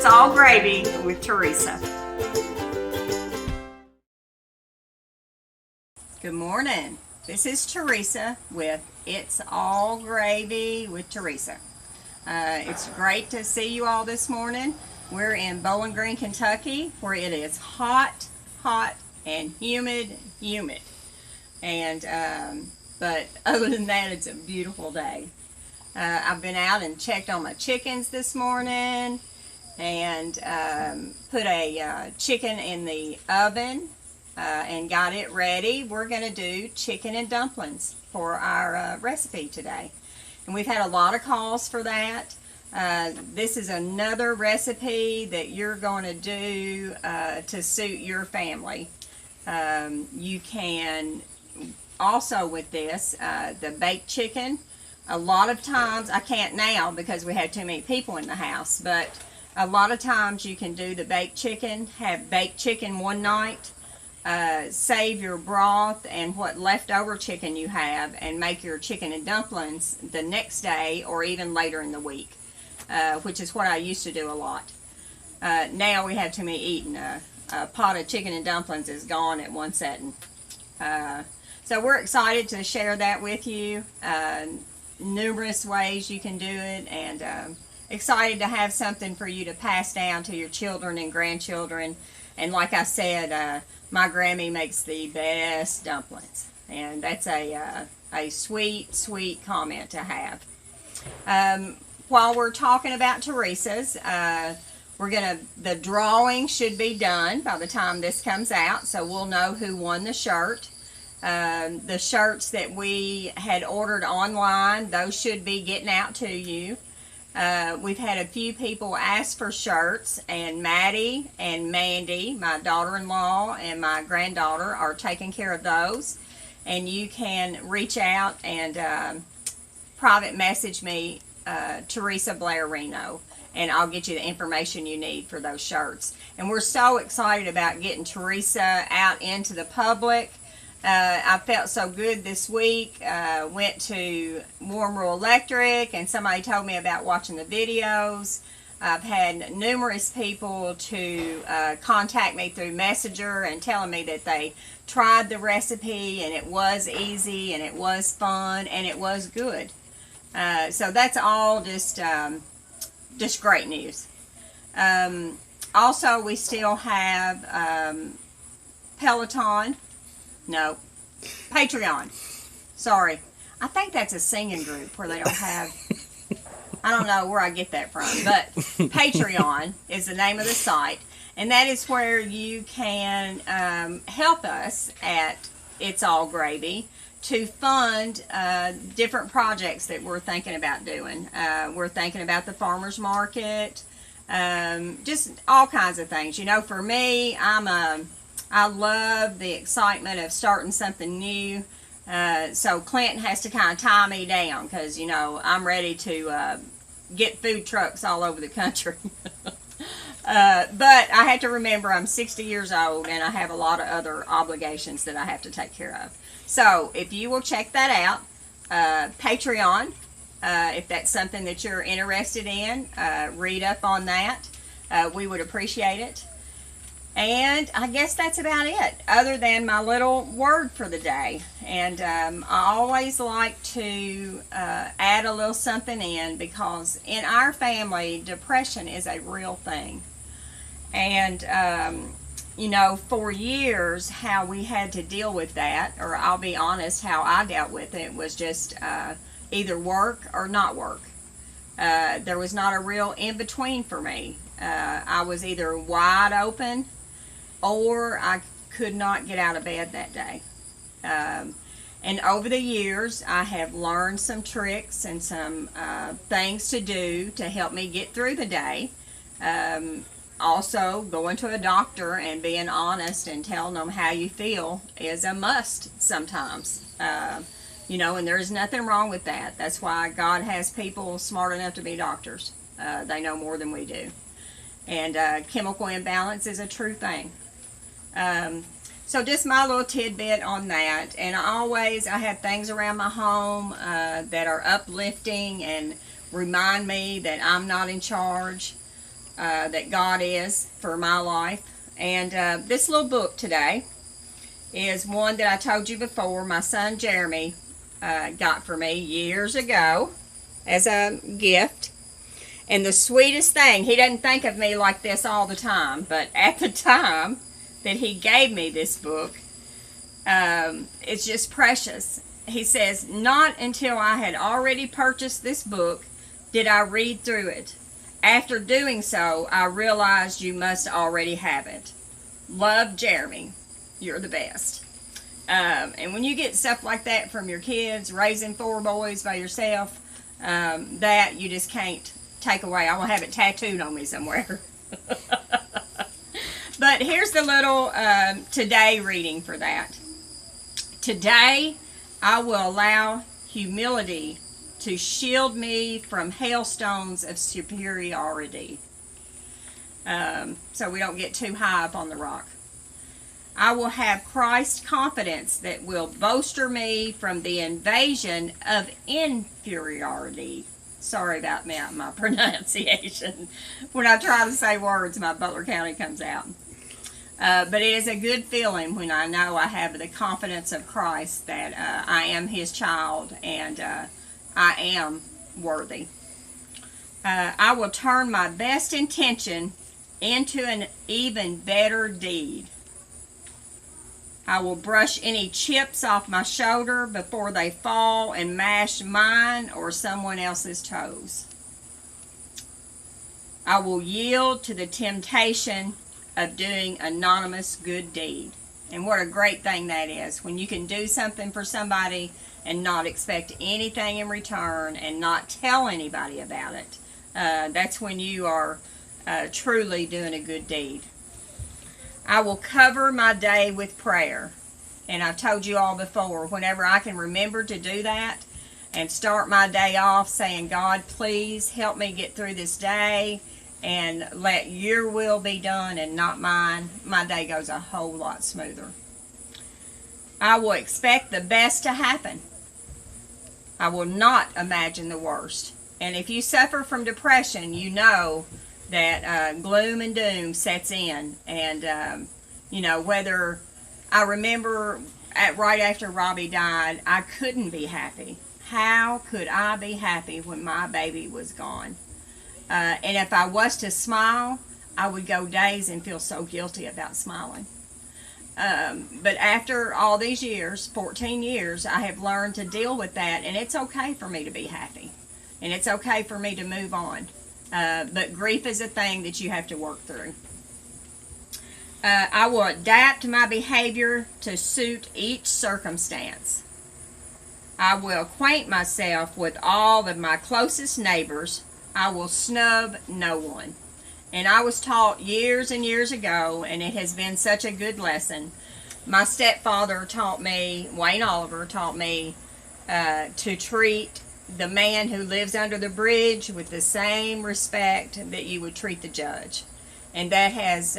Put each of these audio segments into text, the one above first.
It's All Gravy with Teresa. Good morning. This is Teresa with It's All Gravy with Teresa. It's great to see you all this morning. We're in Bowling Green, Kentucky, where it is hot, and humid. And but other than that, it's a beautiful day. I've been out and checked on my chickens this morning and put a chicken in the oven and got it ready. We're going to do chicken and dumplings for our recipe today. And we've had a lot of calls for that. This is another recipe that you're going to do to suit your family. You can also with this, the baked chicken. A lot of times, I can't now because we have too many people in the house, but a lot of times you can do the baked chicken, have baked chicken one night, save your broth and what leftover chicken you have and make your chicken and dumplings the next day or even later in the week, which is what I used to do a lot. Now we have too many eating. A pot of chicken and dumplings is gone at one setting. So we're excited to share that with you. Numerous ways you can do it, and excited to have something for you to pass down to your children and grandchildren. And like I said, my Grammy makes the best dumplings, and that's a sweet comment to have. While we're talking about Teresa's, the drawing should be done by the time this comes out, so we'll know who won the shirt. The shirts that we had ordered online, those should be getting out to you. We've had a few people ask for shirts, and Maddie and Mandy, my daughter-in-law and my granddaughter, are taking care of those. And you can reach out and private message me, Teresa Blairino, and I'll get you the information you need for those shirts. And we're so excited about getting Teresa out into the public. I felt so good this week. Went to Warm Rural Electric, and somebody told me about watching the videos. I've had numerous people to contact me through Messenger and telling me that they tried the recipe and it was easy and it was fun and it was good. So that's all just great news. Also, we still have Patreon. Sorry. I think that's a singing group where they don't have, I don't know where I get that from, but Patreon is the name of the site, and that is where you can help us at It's All Gravy to fund different projects that we're thinking about doing. We're thinking about the farmer's market, just all kinds of things. You know, for me, I love the excitement of starting something new. So Clinton has to kind of tie me down because, you know, I'm ready to get food trucks all over the country. But I have to remember I'm 60 years old and I have a lot of other obligations that I have to take care of. So if you will check that out, Patreon, if that's something that you're interested in, read up on that. We would appreciate it. And I guess that's about it, other than my little word for the day. And I always like to add a little something in, because in our family, depression is a real thing. And, you know, for years, how we had to deal with that, or I'll be honest, how I dealt with it was just either work or not work. There was not a real in-between for me. I was either wide open or I could not get out of bed that day. And over the years, I have learned some tricks and some things to do to help me get through the day. Also, going to a doctor and being honest and telling them how you feel is a must sometimes. You know, and there's nothing wrong with that. That's why God has people smart enough to be doctors. They know more than we do. And chemical imbalance is a true thing. So just my little tidbit on that. And I have things around my home that are uplifting and remind me that I'm not in charge. that God is for my life. And this little book today is one that I told you before my son Jeremy got for me years ago as a gift. And the sweetest thing, he doesn't think of me like this all the time, but at the time that he gave me this book, it's just precious. He says, not until I had already purchased this book did I read through it. After doing so, I realized you must already have it. Love, Jeremy. You're the best. And when you get stuff like that from your kids, raising 4 boys by yourself, that you just can't take away. I will have it tattooed on me somewhere. But here's the little today reading for that. Today, I will allow humility to shield me from hailstones of superiority. So we don't get too high up on the rock. I will have Christ's confidence that will bolster me from the invasion of inferiority. Sorry about my pronunciation. When I try to say words, my Butler County comes out. But it is a good feeling when I know I have the confidence of Christ that I am His child and I am worthy. I will turn my best intention into an even better deed. I will brush any chips off my shoulder before they fall and mash mine or someone else's toes. I will yield to the temptation of doing anonymous good deed. And what a great thing that is, when you can do something for somebody and not expect anything in return and not tell anybody about it. That's when you are truly doing a good deed. I will cover my day with prayer. And I've told you all before, whenever I can remember to do that and start my day off saying, God, please help me get through this day and let your will be done and not mine, my day goes a whole lot smoother. I will expect the best to happen. I will not imagine the worst. And if you suffer from depression, you know that gloom and doom sets in. And, whether I remember right after Robbie died, I couldn't be happy. How could I be happy when my baby was gone? And if I was to smile, I would go days and feel so guilty about smiling. But after all these years, 14 years, I have learned to deal with that, and it's okay for me to be happy. And it's okay for me to move on. But grief is a thing that you have to work through. I will adapt my behavior to suit each circumstance. I will acquaint myself with all of my closest neighbors. I will snub no one. And I was taught years and years ago, and it has been such a good lesson. My stepfather taught me, Wayne Oliver taught me, to treat the man who lives under the bridge with the same respect that you would treat the judge. And that has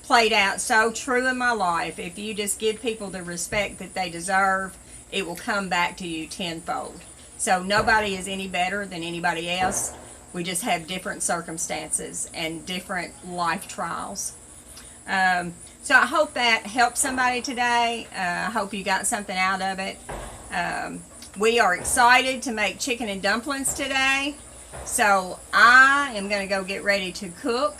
played out so true in my life. If you just give people the respect that they deserve, it will come back to you tenfold. So nobody is any better than anybody else. We just have different circumstances and different life trials. So I hope that helped somebody today. I hope you got something out of it. We are excited to make chicken and dumplings today. So I am going to go get ready to cook.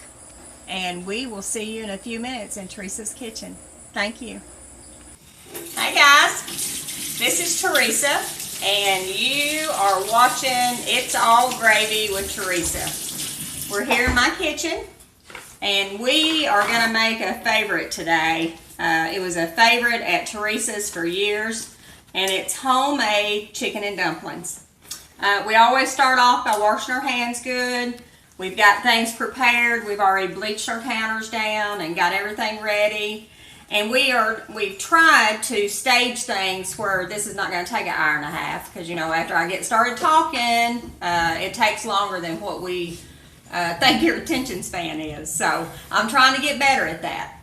And we will see you in a few minutes in Teresa's kitchen. Thank you. Hey guys, this is Teresa. And you are watching It's All Gravy with Teresa. We're here in my kitchen, and we are going to make a favorite today. It was a favorite at Teresa's for years, and it's homemade chicken and dumplings. We always start off by washing our hands good. We've got things prepared. We've already bleached our counters down and got everything ready. And we've tried to stage things where this is not going to take an hour and a half, because after I get started talking, it takes longer than what we think your attention span is. So I'm trying to get better at that.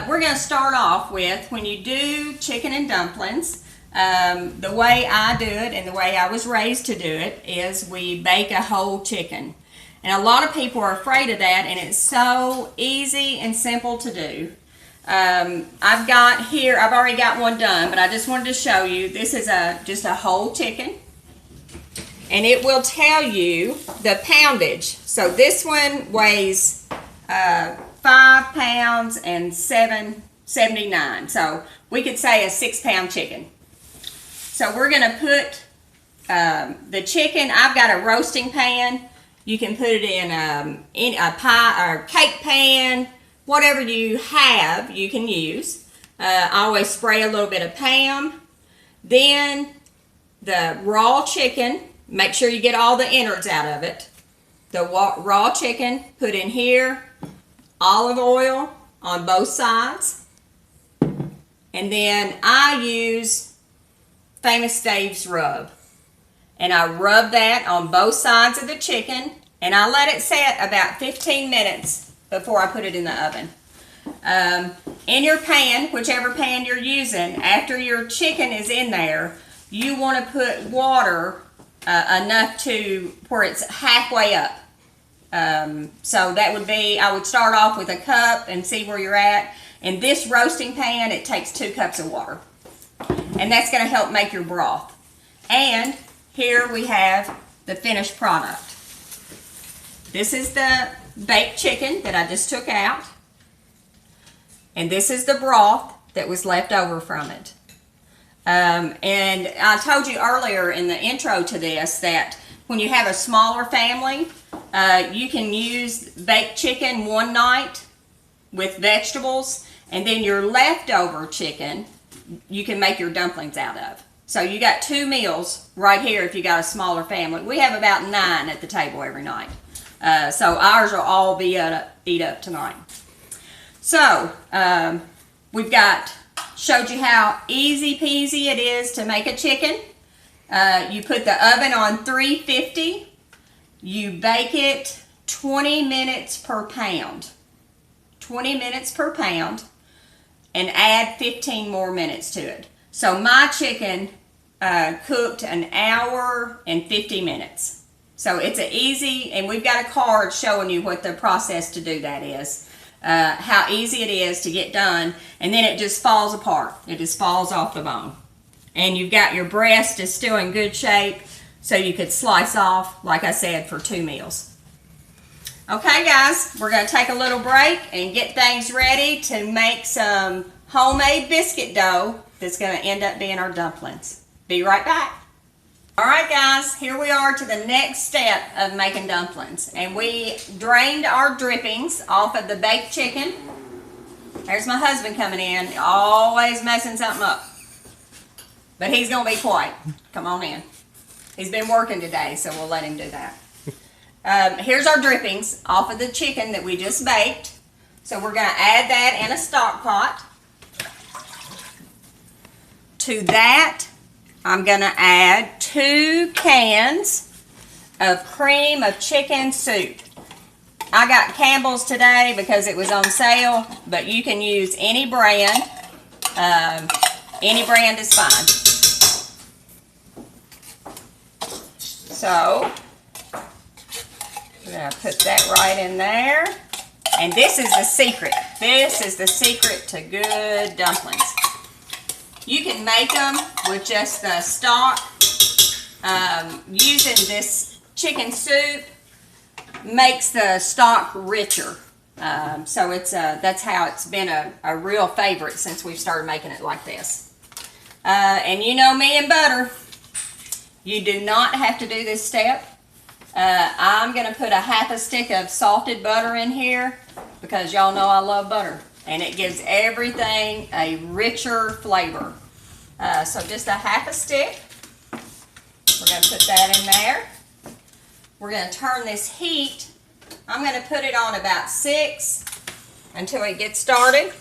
We're going to start off with, when you do chicken and dumplings, the way I do it and the way I was raised to do it is we bake a whole chicken. And a lot of people are afraid of that, and it's so easy and simple to do. I've got here, I've already got one done, but I just wanted to show you. This is just a whole chicken, and it will tell you the poundage. So this one weighs 5 pounds and 7.79. So we could say a 6-pound chicken. So we're going to put the chicken. I've got a roasting pan. You can put it in a pie or cake pan. Whatever you have, you can use. I always spray a little bit of Pam. Then the raw chicken, make sure you get all the innards out of it. The raw chicken, put in here, olive oil on both sides. And then I use Famous Dave's rub. And I rub that on both sides of the chicken, and I let it set about 15 minutes before I put it in the oven. In your pan, whichever pan you're using, after your chicken is in there, you want to put water enough to where it's halfway up. So that would be, I would start off with a cup and see where you're at. In this roasting pan, it takes 2 cups of water. And that's going to help make your broth. And here we have the finished product. This is the baked chicken that I just took out. And this is the broth that was left over from it. And I told you earlier in the intro to this that when you have a smaller family, you can use baked chicken one night with vegetables, and then your leftover chicken you can make your dumplings out of. So you got 2 meals right here if you got a smaller family. We have about 9 at the table every night. So ours will all be eat up tonight. So we've showed you how easy peasy it is to make a chicken. You put the oven on 350. You bake it 20 minutes per pound. 20 minutes per pound, and add 15 more minutes to it. So my chicken cooked 1 hour and 50 minutes. So it's an easy, and we've got a card showing you what the process to do that is. How easy it is to get done, and then it just falls apart. It just falls off the bone. And you've got your breast is still in good shape, so you could slice off, like I said, for 2 meals. Okay guys, we're going to take a little break and get things ready to make some homemade biscuit dough that's going to end up being our dumplings. Be right back. Alright guys, here we are to the next step of making dumplings. And we drained our drippings off of the baked chicken. There's my husband coming in, always messing something up. But he's going to be quiet. Come on in. He's been working today, so we'll let him do that. Here's our drippings off of the chicken that we just baked. So we're going to add that in a stock pot. To that, I'm going to add 2 cans of cream of chicken soup. I got Campbell's today because it was on sale, but you can use any brand. Any brand is fine. So we're going to put that right in there. And this is the secret. This is the secret to good dumplings. You can make them with just the stock. Using this chicken soup makes the stock richer. So that's how it's been a real favorite since we've started making it like this. And you know me and butter. You do not have to do this step. I'm going to put a half a stick of salted butter in here because y'all know I love butter. And it gives everything a richer flavor. So just a half a stick. We're going to put that in there. We're going to turn this heat. I'm going to put it on about 6 until it gets started.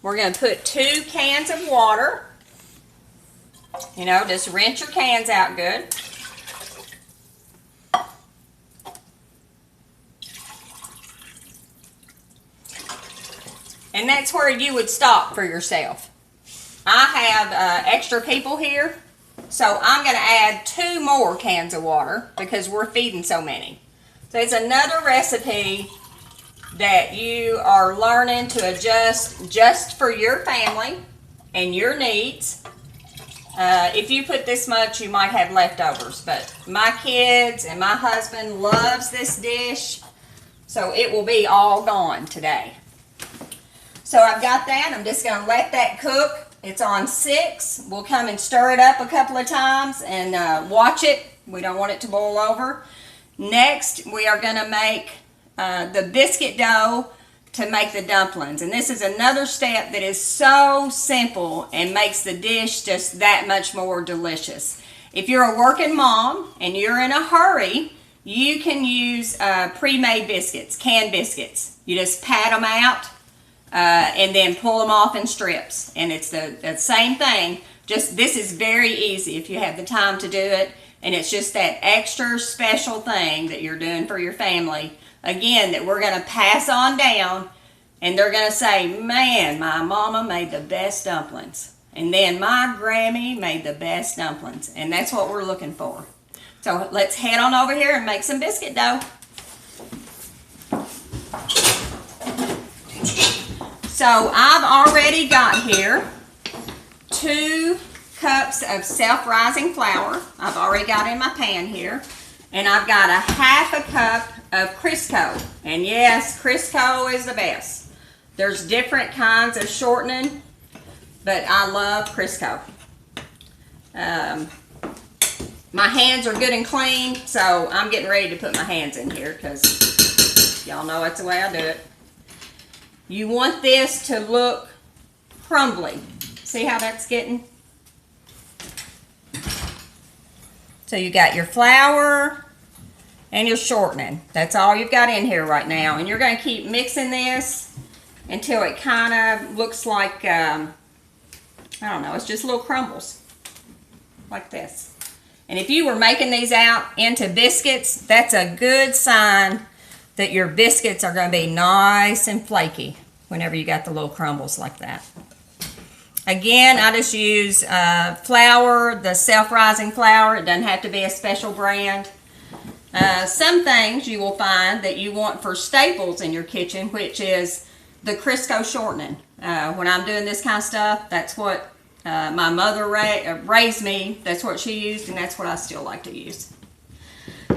We're going to put 2 cans of water. You know, just rinse your cans out good. And that's where you would stop for yourself. I have extra people here, So I'm going to add 2 more cans of water because we're feeding so many. So it's another recipe that you are learning to adjust just for your family and your needs. If you put this much, you might have leftovers, but my kids and my husband loves this dish, so it will be all gone today. So I've got that. I'm just going to let that cook. It's on 6. We'll come and stir it up a couple of times and watch it. We don't want it to boil over. Next, we are going to make the biscuit dough to make the dumplings. And this is another step that is so simple and makes the dish just that much more delicious. If you're a working mom and you're in a hurry, you can use pre-made biscuits, canned biscuits. You just pat them out and then pull them off in strips. And it's the same thing. Just this is very easy if you have the time to do it. And it's just that extra special thing that you're doing for your family. Again, that we're going to pass on down, and they're going to say, man, my mama made the best dumplings. And then my Grammy made the best dumplings. And that's what we're looking for. So let's head on over here and make some biscuit dough. So I've already got here 2 cups of self-rising flour. I've already got in my pan here. And I've got a 1/2 cup of Crisco. And yes, Crisco is the best. There's different kinds of shortening, but I love Crisco. My hands are good and clean, so I'm getting ready to put my hands in here because y'all know that's the way I do it. You want this to look crumbly. See how that's getting? So you got your flour and your shortening. That's all you've got in here right now. And you're going to keep mixing this until it kind of looks like, I don't know, it's just little crumbles. Like this. And if you were making these out into biscuits, that's a good sign that your biscuits are going to be nice and flaky whenever you got the little crumbles like that. Again, I just use flour, the self-rising flour. It doesn't have to be a special brand. Some things you will find that you want for staples in your kitchen, which is the Crisco shortening. When I'm doing this kind of stuff, that's what my mother raised me. That's what she used, and that's what I still like to use.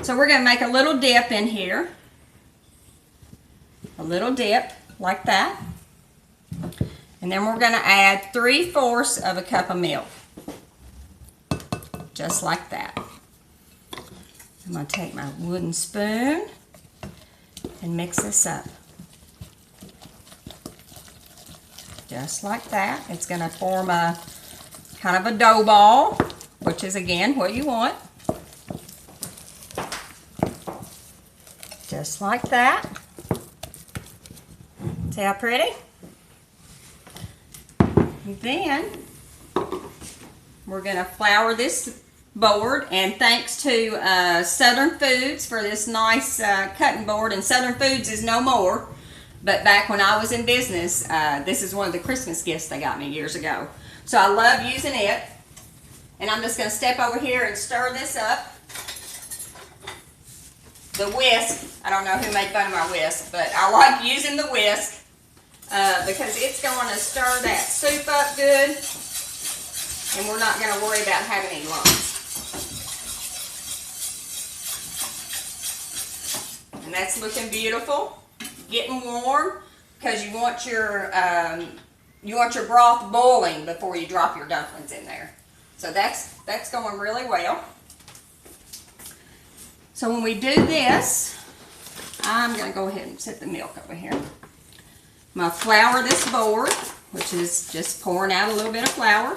So we're going to make a little dip in here. A little dip like that. And then we're going to add 3/4 of a cup of milk. Just like that. I'm going to take my wooden spoon and mix this up. Just like that. It's going to form a kind of a dough ball, which is again what you want. Just like that. See how pretty? Then we're going to flour this board, and thanks to Southern Foods for this nice cutting board. And Southern Foods is no more, but back when I was in business, this is one of the Christmas gifts they got me years ago. So I love using it, and I'm just going to step over here and stir this up. The whisk, I don't know who made fun of my whisk, but I like using the whisk. Because it's going to stir that soup up good, and we're not going to worry about having any lumps. And that's looking beautiful, getting warm, because you want your broth boiling before you drop your dumplings in there. So that's going really well. So when we do this, I'm going to go ahead and set the milk over here. I'm going to flour this board, which is just pouring out a little bit of flour.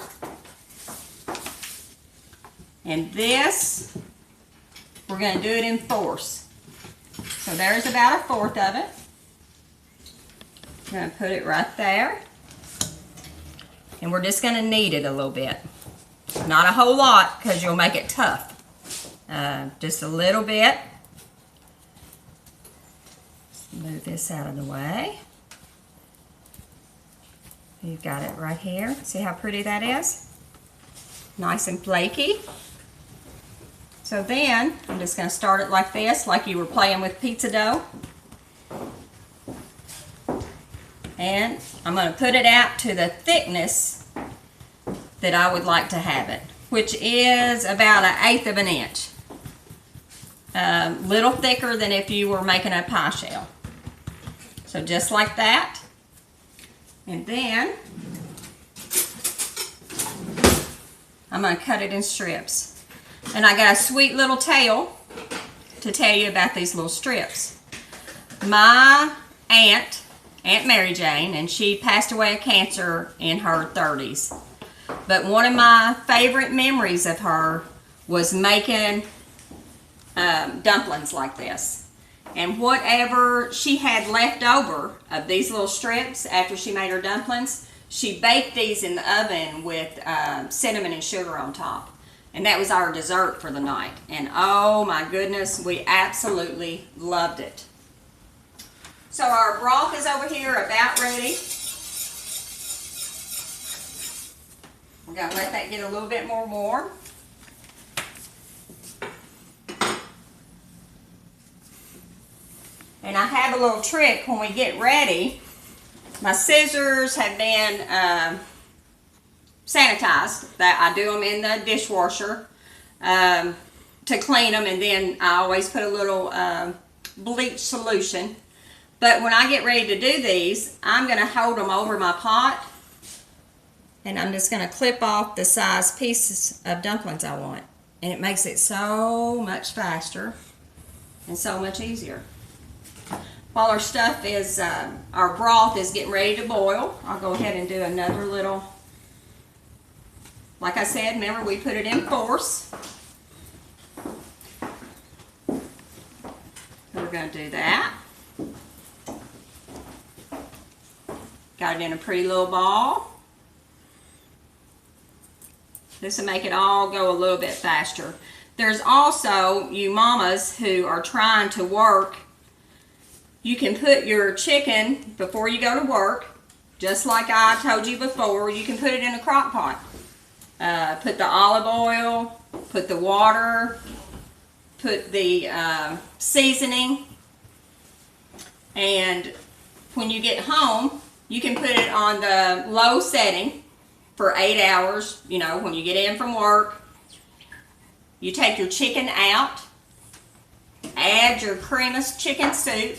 And this, we're going to do it in fourths. So there's about 1/4 of it. I'm going to put it right there. And we're just going to knead it a little bit. Not a whole lot, because you'll make it tough. Just a little bit. Move this out of the way. You've got it right here. See how pretty that is? nice and flaky. So then, I'm just going to start it like this, like you were playing with pizza dough. And I'm going to put it out to the thickness that I would like to have it, which is about 1/8 of an inch. Little thicker than if you were making a pie shell. So just like that. And then I'm going to cut it in strips. And I got a sweet little tale to tell you about these little strips. My Aunt Mary Jane, and she passed away of cancer in her 30s. But one of my favorite memories of her was making dumplings like this. And whatever she had left over of these little strips after she made her dumplings, she baked these in the oven with cinnamon and sugar on top. And that was our dessert for the night. And oh my goodness, we absolutely loved it. So our broth is over here about ready. I'm going to let that get a little bit more warm. And I have a little trick when we get ready. My scissors have been sanitized. That I do them in the dishwasher to clean them, and then I always put a little bleach solution. But when I get ready to do these, I'm going to hold them over my pot, and I'm just going to clip off the size pieces of dumplings I want. And it makes it so much faster and so much easier. While our stuff is, our broth is getting ready to boil, I'll go ahead and do another little, like I said, remember we put it in force. We're going to do that. Got it in a pretty little ball. This will make it all go a little bit faster. There's also you mamas who are trying to work. You can put your chicken before you go to work, just like I told you before. You can put it in a crock pot. Put the olive oil, put the water, put the seasoning, and when you get home, you can put it on the low setting for 8 hours. You know, when you get in from work, you take your chicken out, add your creamus chicken soup,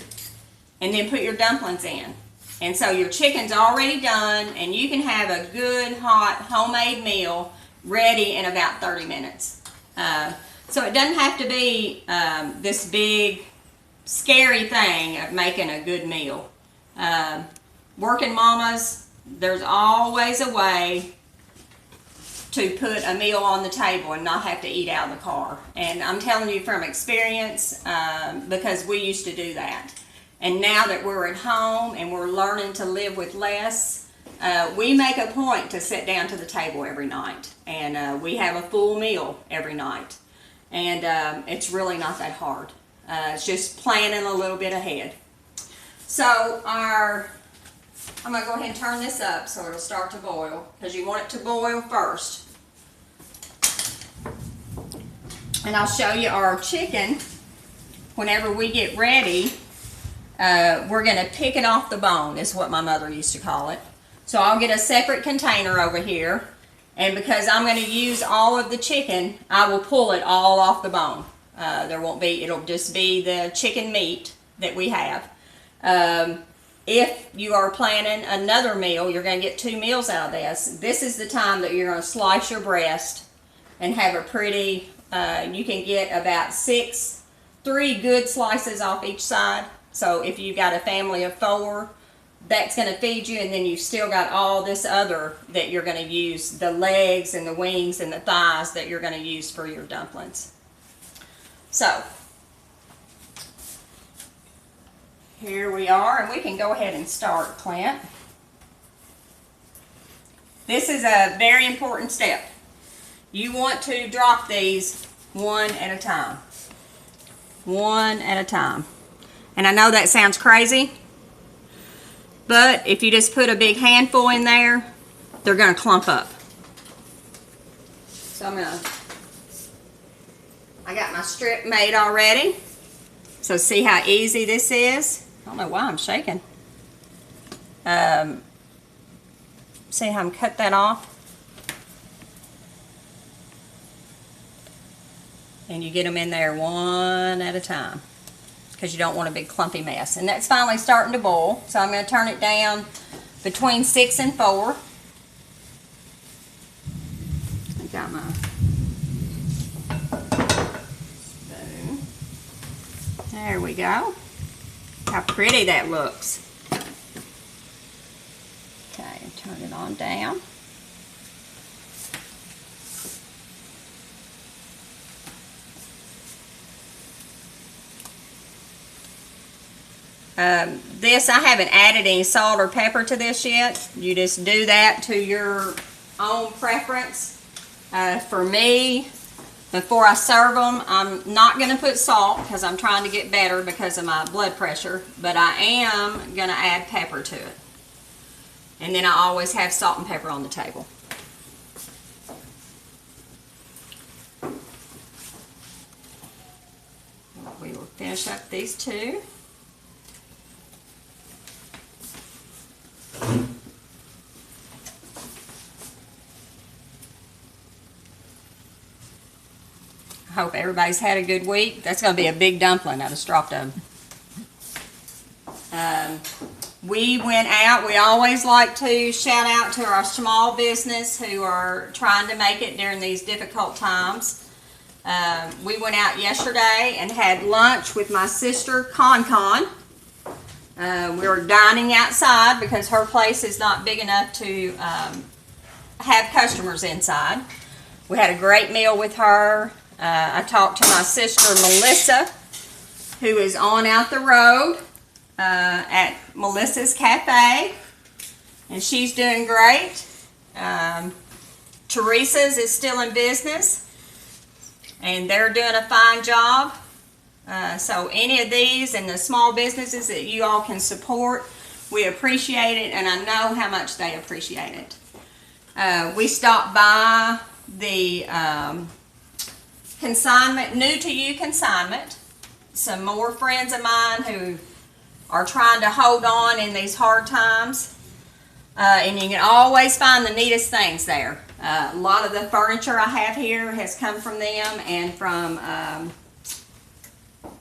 and then put your dumplings in. And so your chicken's already done, and you can have a good hot homemade meal ready in about 30 minutes. So it doesn't have to be this big scary thing of making a good meal. Working mamas, there's always a way to put a meal on the table and not have to eat out of the car. And I'm telling you from experience, because we used to do that. And now that we're at home and we're learning to live with less, we make a point to sit down to the table every night. And we have a full meal every night. And it's really not that hard. It's just planning a little bit ahead. So I'm going to go ahead and turn this up so it'll start to boil, because you want it to boil first. And I'll show you our chicken. Whenever we get ready, we're going to pick it off the bone, is what my mother used to call it. So I'll get a separate container over here, and because I'm going to use all of the chicken, I will pull it all off the bone. It'll just be the chicken meat that we have. If you are planning another meal, you're going to get 2 meals out of this. This is the time that you're going to slice your breast and have a pretty, you can get about 3 good slices off each side. So if you've got a family of 4, that's going to feed you, and then you've still got all this other that you're going to use, the legs and the wings and the thighs that you're going to use for your dumplings. So here we are, and we can go ahead and start, Clint. This is a very important step. You want to drop these one at a time. One at a time. And I know that sounds crazy, but if you just put a big handful in there, they're going to clump up. So I got my strip made already. So see how easy this is? I don't know why I'm shaking. See how I'm cut that off? And you get them in there one at a time because you don't want a big clumpy mess. And that's finally starting to boil. So I'm going to turn it down between 6 and 4. I got my spoon. There we go. How pretty that looks. Okay, turn it on down. This, I haven't added any salt or pepper to this yet. You just do that to your own preference. For me, before I serve them, I'm not going to put salt because I'm trying to get better because of my blood pressure, but I am going to add pepper to it. And then I always have salt and pepper on the table. We will finish up these two. I hope everybody's had a good week. That's going to be a big dumpling out of straw dough. We went out. We always like to shout out to our small business who are trying to make it during these difficult times. We went out yesterday and had lunch with my sister, Con. We were dining outside because her place is not big enough to have customers inside. We had a great meal with her. I talked to my sister, Melissa, who is on out the road at Melissa's Cafe, and she's doing great. Teresa's is still in business, and they're doing a fine job. So any of these and the small businesses that you all can support, we appreciate it, and I know how much they appreciate it. We stopped by the consignment, new to you consignment. Some more friends of mine who are trying to hold on in these hard times. And you can always find the neatest things there. A lot of the furniture I have here has come from them and from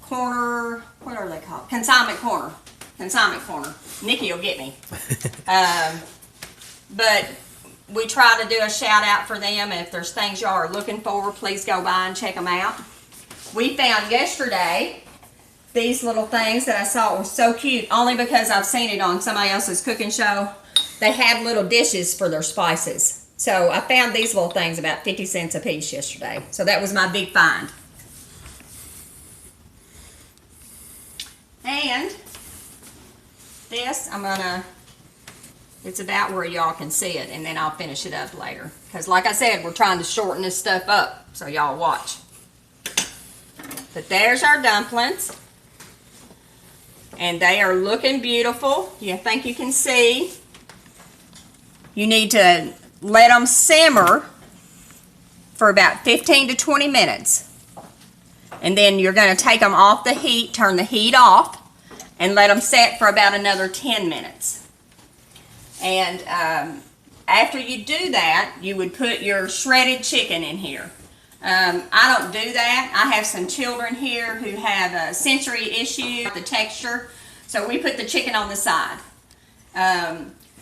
Corner, what are they called? Consignment Corner. Consignment Corner. Nikki will get me. But we try to do a shout out for them. If there's things y'all are looking for, please go by and check them out. We found yesterday these little things that I saw were so cute, only because I've seen it on somebody else's cooking show. They have little dishes for their spices. So I found these little things about 50 cents a piece yesterday. So that was my big find. And this, it's about where y'all can see it, and then I'll finish it up later. Because like I said, we're trying to shorten this stuff up, so y'all watch. But there's our dumplings. And they are looking beautiful. You think you can see. You need to let them simmer for about 15 to 20 minutes. And then you're going to take them off the heat, turn the heat off, and let them set for about another 10 minutes. And after you do that, you would put your shredded chicken in here. I don't do that. I have some children here who have a sensory issue with the texture, so we put the chicken on the side.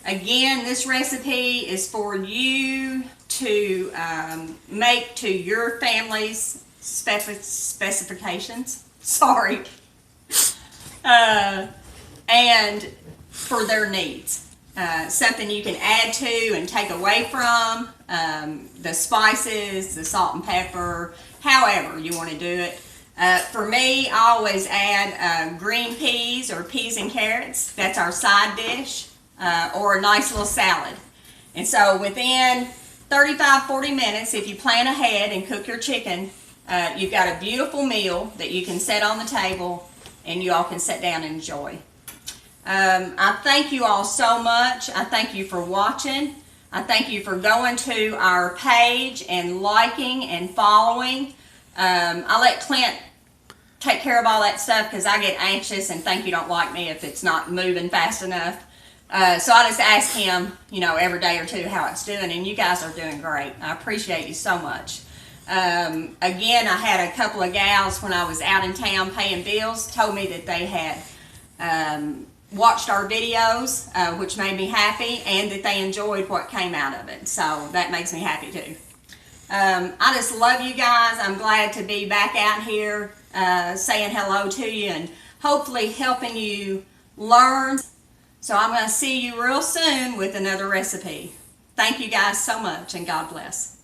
Again, this recipe is for you to make to your family's specifications. Sorry. And for their needs. Something you can add to and take away from, the spices, the salt and pepper, however you want to do it. For me, I always add green peas or peas and carrots. That's our side dish, or a nice little salad. And so within 35-40 minutes, if you plan ahead and cook your chicken, you've got a beautiful meal that you can set on the table and you all can sit down and enjoy. I thank you all so much. I thank you for watching. I thank you for going to our page and liking and following. I let Clint take care of all that stuff because I get anxious and think you don't like me if it's not moving fast enough. So I just ask him, you know, every day or two how it's doing, and you guys are doing great. I appreciate you so much. Again, I had a couple of gals when I was out in town paying bills told me that they had watched our videos, which made me happy, and that they enjoyed what came out of it. So that makes me happy too. I just love you guys. I'm glad to be back out here saying hello to you and hopefully helping you learn. So I'm going to see you real soon with another recipe. Thank you guys so much, and God bless.